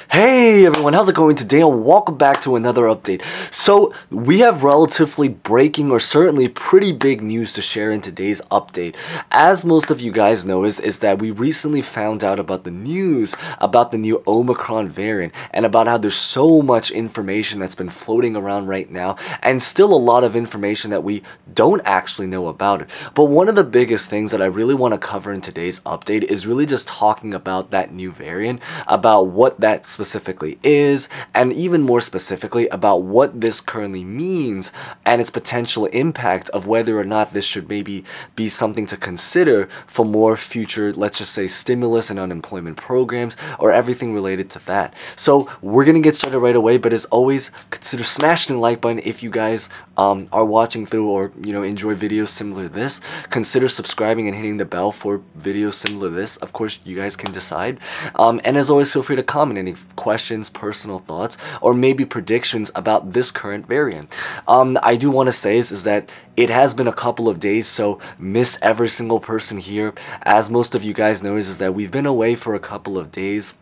Hey everyone, how's it going today, and welcome back to another update. So we have relatively breaking or certainly pretty big news to share in today's update. As most of you guys know is that we recently found out about the news about the new Omicron variant and about how there's so much information that's been floating around right now and still a lot of information that we don't actually know about it. But one of the biggest things that I really want to cover in today's update is really just talking about that new variant, about what that specifically is, and even more specifically about what this currently means and its potential impact of whether or not this should maybe be something to consider for more future, let's just say, stimulus and unemployment programs or everything related to that. So we're gonna get started right away, but as always, consider smashing the like button if you guys are watching through or enjoy videos similar to this. Consider subscribing and hitting the bell for videos similar to this. Of course, you guys can decide. And as always, feel free to comment any questions, personal thoughts, or maybe predictions about this current variant. I do want to say is that it has been a couple of days, so miss every single person here. As most of you guys know is that we've been away for a couple of days.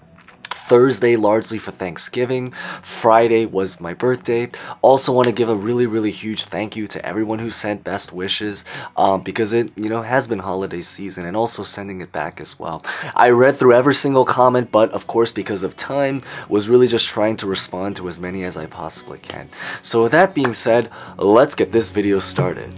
Thursday largely for Thanksgiving. Friday was my birthday. Also want to give a really huge thank you to everyone who sent best wishes because it has been holiday season, and also sending it back as well. I read through every single comment, but of course because of time was really just trying to respond to as many as I possibly can. So with that being said, let's get this video started.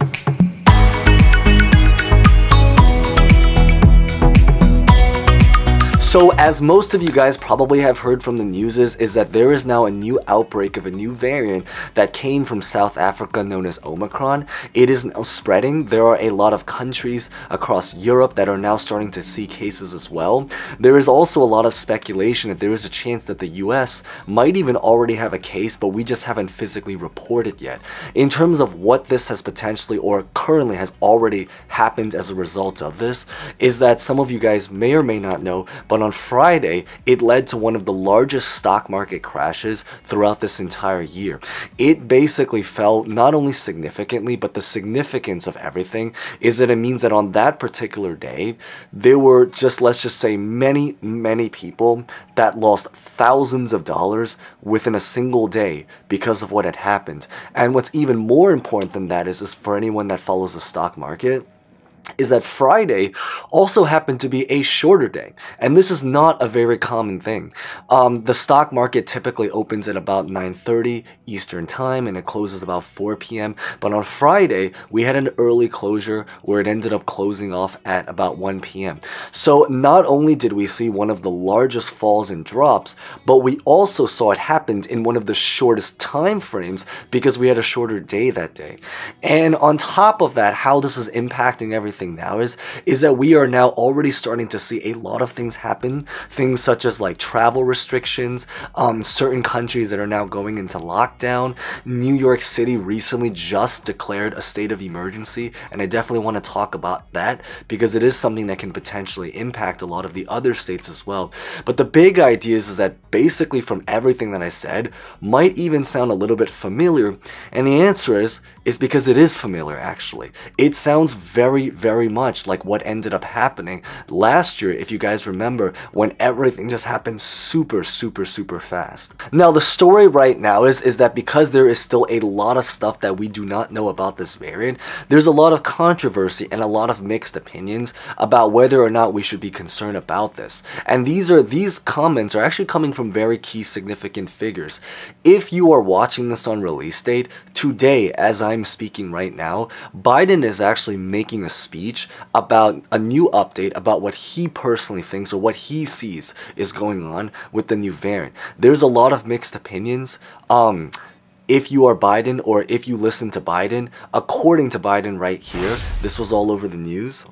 So as most of you guys probably have heard from the news is that there is now a new outbreak of a new variant that came from South Africa known as Omicron. It is now spreading. There are a lot of countries across Europe that are now starting to see cases as well. There is also a lot of speculation that there is a chance that the US might even already have a case, but we just haven't physically reported yet. In terms of what this has potentially or currently has already happened as a result of this, is that some of you guys may or may not know, but on Friday, it led to one of the largest stock market crashes throughout this entire year. It basically fell not only significantly, but the significance of everything is that it means that on that particular day, there were let's just say many people that lost thousands of dollars within a single day because of what had happened. And what's even more important than that is for anyone that follows the stock market, is that Friday also happened to be a shorter day. And this is not a very common thing. The stock market typically opens at about 9:30 Eastern time and it closes about 4 p.m. But on Friday, we had an early closure where it ended up closing off at about 1 p.m. So not only did we see one of the largest falls and drops, but we also saw it happened in one of the shortest time frames because we had a shorter day that day. And on top of that, how this is impacting everything now is that we are now already starting to see a lot of things happen. Things such as like travel restrictions, certain countries that are now going into lockdown. New York City recently just declared a state of emergency, and I definitely want to talk about that because it is something that can potentially impact a lot of the other states as well. But the big idea is that basically from everything that I said might even sound a little bit familiar, and the answer is because it is familiar actually. It sounds very much like what ended up happening last year, if you guys remember, when everything just happened super fast. Now the story right now is that because there is still a lot of stuff that we do not know about this variant, there's a lot of controversy and a lot of mixed opinions about whether or not we should be concerned about this. And these comments are actually coming from very key significant figures. If you are watching this on release date, today as I'm speaking right now, Biden is actually making a speech about a new update about what he personally thinks or what he sees is going on with the new variant. There's a lot of mixed opinions. If you are Biden or if you listen to Biden, according to Biden right here, this was all over the news,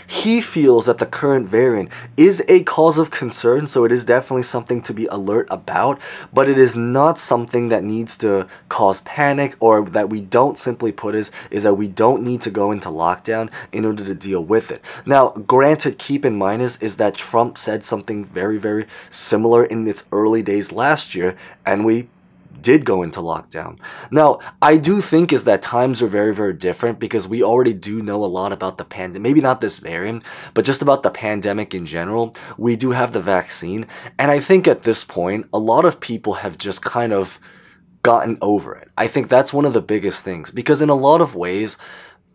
he feels that the current variant is a cause of concern, so it is definitely something to be alert about, but it is not something that needs to cause panic, or that we don't simply put is that we don't need to go into lockdown in order to deal with it. Now, granted, keep in mind is that Trump said something very similar in its early days last year, and we did go into lockdown. Now, I do think is that times are very, very different because we already do know a lot about the pandemic, maybe not this variant, but just about the pandemic in general. We do have the vaccine, and I think at this point, a lot of people have just kind of gotten over it. I think that's one of the biggest things, because in a lot of ways,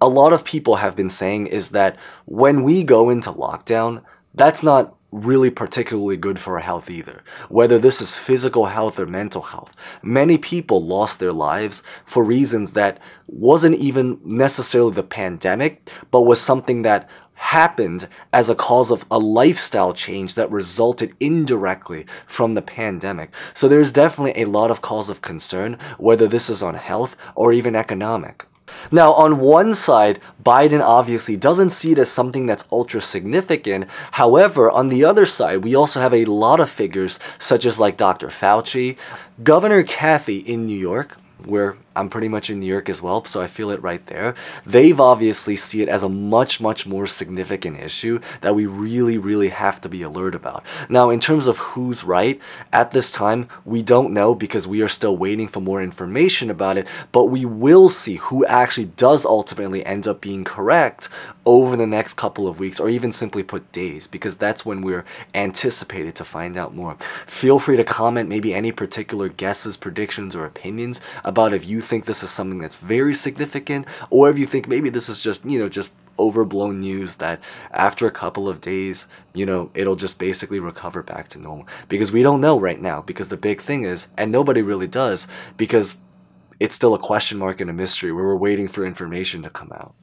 a lot of people have been saying is that when we go into lockdown, that's not really particularly good for our health either, whether this is physical health or mental health. Many people lost their lives for reasons that wasn't even necessarily the pandemic, but was something that happened as a cause of a lifestyle change that resulted indirectly from the pandemic. So there's definitely a lot of cause of concern, whether this is on health or even economic. Now, on one side, Biden obviously doesn't see it as something that's ultra significant. However, on the other side, we also have a lot of figures such as like Dr. Fauci, Governor Kathy in New York, where I'm pretty much in New York as well, so I feel it right there. They've obviously see it as a much, much more significant issue that we really, really have to be alert about. Now, in terms of who's right, at this time, we don't know because we are still waiting for more information about it, but we will see who actually does ultimately end up being correct over the next couple of weeks, or even simply put days, because that's when we're anticipated to find out more. Feel free to comment maybe any particular guesses, predictions, or opinions about if you think this is something that's very significant, or if you think maybe this is just, just overblown news that after a couple of days, it'll just basically recover back to normal. Because we don't know right now, because the big thing is, and nobody really does, because it's still a question mark and a mystery where we're waiting for information to come out.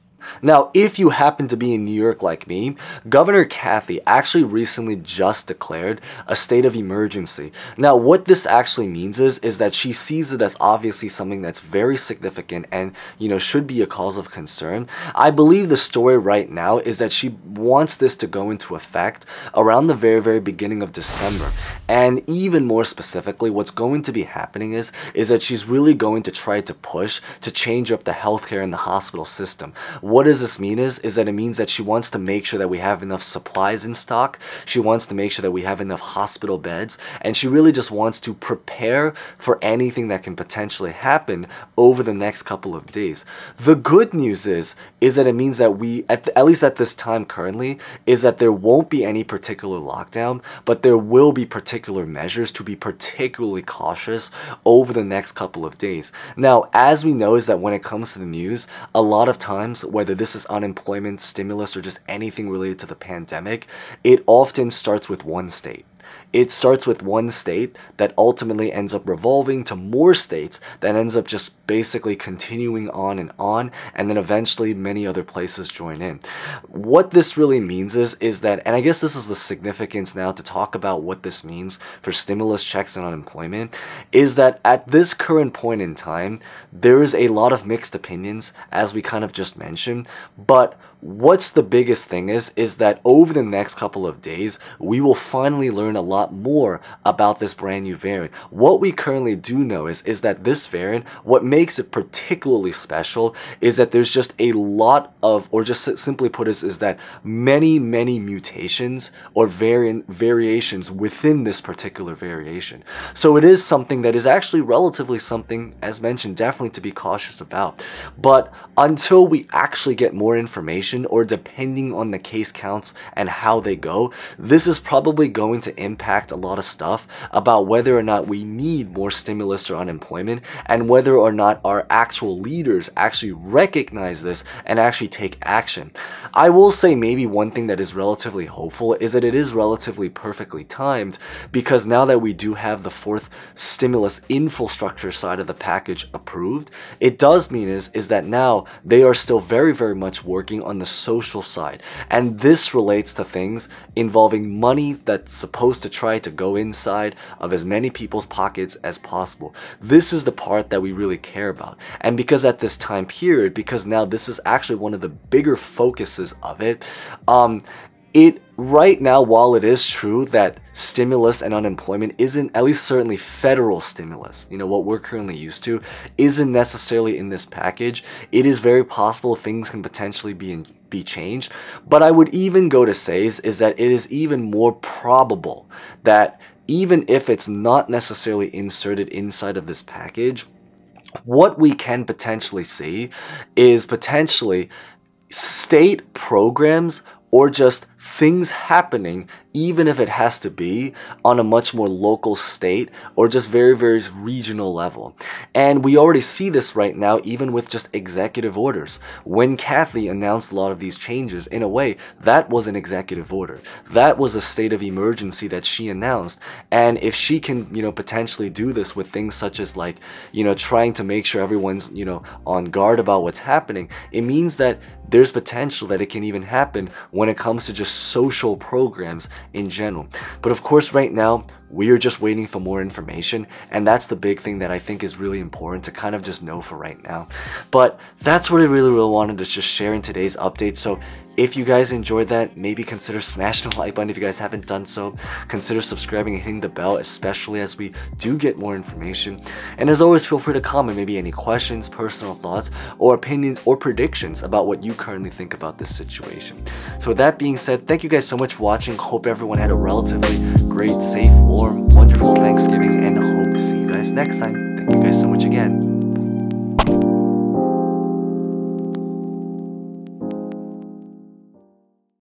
Now, if you happen to be in New York like me, Governor Kathy actually recently just declared a state of emergency. Now, what this actually means is that she sees it as obviously something that's very significant and, should be a cause of concern. I believe the story right now is that she wants this to go into effect around the very, very beginning of December. And even more specifically, what's going to be happening is that she's really going to try to push to change up the healthcare and the hospital system. What does this mean is that it means that she wants to make sure that we have enough supplies in stock. She wants to make sure that we have enough hospital beds. And she really just wants to prepare for anything that can potentially happen over the next couple of days. The good news is that it means that we, at least at this time currently, is that there won't be any particular lockdown, but there will be particular measures to be particularly cautious over the next couple of days. Now, as we know is that when it comes to the news, a lot of times, whether this is unemployment, stimulus, or just anything related to the pandemic, it often starts with one state. It starts with one state that ultimately ends up revolving to more states that ends up just basically continuing on, and then eventually many other places join in. What this really means is that, and I guess this is the significance now to talk about what this means for stimulus checks and unemployment, is that at this current point in time, there is a lot of mixed opinions, as we kind of just mentioned, but what's the biggest thing is that over the next couple of days, we will finally learn a lot more about this brand new variant. What we currently do know is that this variant, what makes it particularly special is that there's just a lot of, or just simply put is that many mutations or variations within this particular variation. So it is something that is actually relatively something, as mentioned, definitely to be cautious about. But until we actually get more information, or depending on the case counts and how they go, this is probably going to impact a lot of stuff about whether or not we need more stimulus or unemployment, and whether or not our actual leaders actually recognize this and actually take action. I will say maybe one thing that is relatively hopeful is that it is relatively perfectly timed, because now that we do have the fourth stimulus infrastructure side of the package approved, it does mean is that now they are still very, very much working on the social side, and this relates to things involving money that's supposed to try to go inside of as many people's pockets as possible. This is the part that we really care about, and because at this time period, because now this is actually one of the bigger focuses of it, right now, while it is true that stimulus and unemployment isn't, at least certainly federal stimulus, what we're currently used to, isn't necessarily in this package, it is very possible things can potentially be changed. But I would even go to say is that it is even more probable that even if it's not necessarily inserted inside of this package, what we can potentially see is potentially state programs or just things happening, even if it has to be on a much more local state or just very, very regional level. And we already see this right now, even with just executive orders. When Kathy announced a lot of these changes, in a way, that was an executive order. That was a state of emergency that she announced. And if she can, potentially do this with things such as like, trying to make sure everyone's, on guard about what's happening, it means that there's potential that it can even happen when it comes to just social programs in general. But of course, right now, we are just waiting for more information, and that's the big thing that I think is really important to kind of just know for right now. But that's what I really wanted to just share in today's update. So if you guys enjoyed that, maybe consider smashing the like button if you guys haven't done so. Consider subscribing and hitting the bell, especially as we do get more information. And as always, feel free to comment maybe any questions, personal thoughts, or opinions or predictions about what you currently think about this situation. So with that being said, thank you guys so much for watching. Hope everyone had a relatively great, safe, warm, wonderful Thanksgiving, and hope to see you guys next time. Thank you guys so much again.